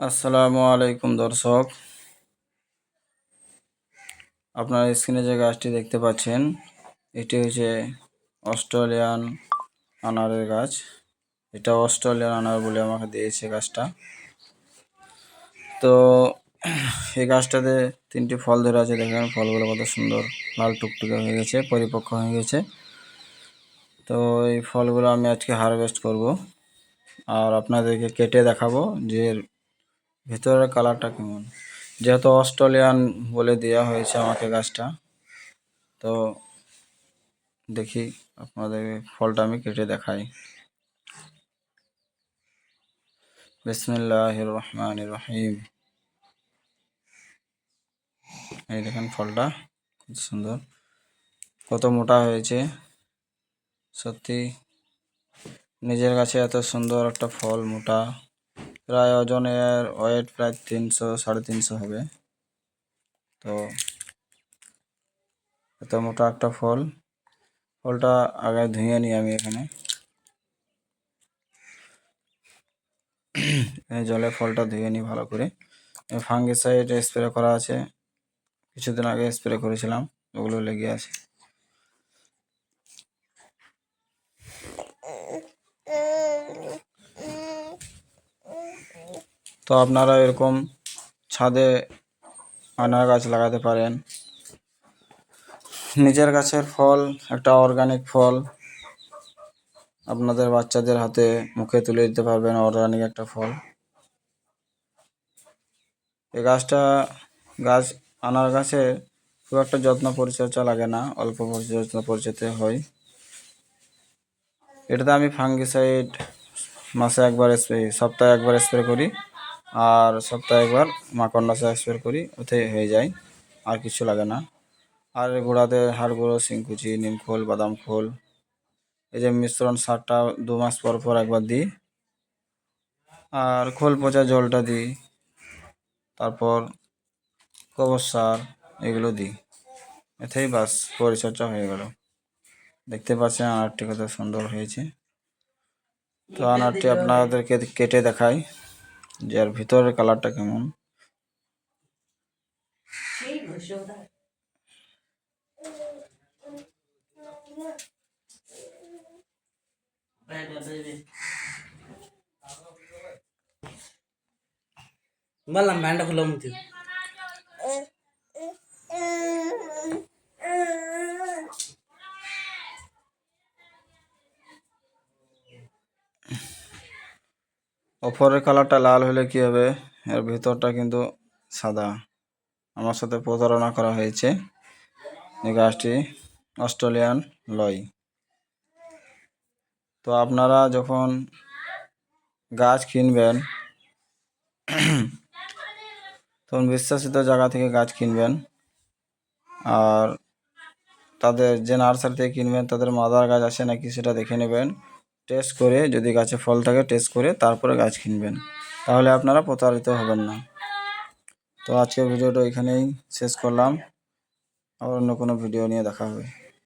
আসসালামু আলাইকুম দর্শক, আপনারা স্ক্রিনে যে গাছটি দেখতে পাচ্ছেন এটি হচ্ছে অস্ট্রেলিয়ান আনারের গাছ। এটা অস্ট্রেলিয়ান আনার বলে আমাকে দিয়েছে গাছটা। তো এই গাছটাতে 3টি ফল ধরে আছে, দেখেন ফলগুলো কত সুন্দর লাল টুকটুকে হয়ে গেছে, পরিপক্ক হয়ে গেছে। তো এই ফলগুলো আমি আজকে হারভেস্ট করব আর আপনাদেরকে কেটে দেখাবো যে ভেতরের কালারটা কেমন। যেহেতু অস্ট্রেলিয়ান বলে দেওয়া হয়েছে আমাকে গাছটা, তো দেখি আপনাদের ফলটা আমি কেটে দেখাই। বিসমিল্লাহির রহমানির রহিম। এই দেখেন ফলটা খুব সুন্দর, কত মোটা হয়েছে। সত্যি নিজের কাছে এত সুন্দর একটা ফল, মোটা, প্রায় ওজনের ওয়েট প্রায় 300-350 হবে। তো এত মোটা একটা ফল, ফলটা আগে ধুয়ে নিই আমি এখানে জলে ফলটা ধুয়ে নিই ভালো করে। ফাঙ্গিসাইড স্প্রে করা আছে, কিছুদিন আগে স্প্রে করেছিলাম, ওগুলো লেগে আছে। তো আপনারা এরকম ছাদে আনার গাছ লাগাতে পারেন। নিজের গাছের ফল, একটা অর্গানিক ফল আপনাদের বাচ্চাদের হাতে মুখে তুলে দিতে পারবেন, অর্গানিক একটা ফল। এই গাছ আনার গাছে খুব একটা যত্ন পরিচর্যা লাগে না, অল্প যত্ন পরিচর্যা হয়। এটাতে আমি ফাঙ্গিসাইড মাসে একবার সপ্তাহে একবার স্প্রে করি, আর সপ্তাহে একবার মাকড়নাশক স্প্রে করি, ওতে হয়ে যায়, আর কিছু লাগে না। আর গোড়াতে হাড় গুঁড়ো, শিংকুচি, নিমখোল, বাদাম খোল, এই যে মিশ্রণ সারটা 2 মাস পর পর একবার দিই, আর খোল পচা জলটা দিই, তারপর গোবর সার এগুলো দিই। এতেই বাস পরিচর্যা হয়ে গেল। দেখতে পাচ্ছেন আনারটি কত সুন্দর হয়েছে। তো আনারটি আপনাদেরকে কেটে দেখাই যে আর ভিতরের কালারটা কেমন। বললাম ব্যান্ডটা খুলে মুতি ওপরের কালারটা লাল হলে কি হবে, এর ভিতরটা কিন্তু সাদা। আমার সাথে প্রতারণা করা হয়েছে। এই গাছটি অস্ট্রেলিয়ান লয়। তো আপনারা যখন গাছ কিনবেন তখন বিশ্বাসিত জায়গা থেকে গাছ কিনবেন, আর তাদের যে নার্সারি থেকে কিনবেন তাদের মাদার গাছ আছে নাকি সেটা দেখে নেবেন। টেস্ট করে, যদি গাছে ফল থাকে টেস্ট করে তারপরে গাছ কিনবেন, তাহলে আপনারা প্রতারিত হবেন না। তো আজকের ভিডিওটা এখানেই শেষ করলাম, আবার অন্য কোনো ভিডিও নিয়ে দেখা হবে।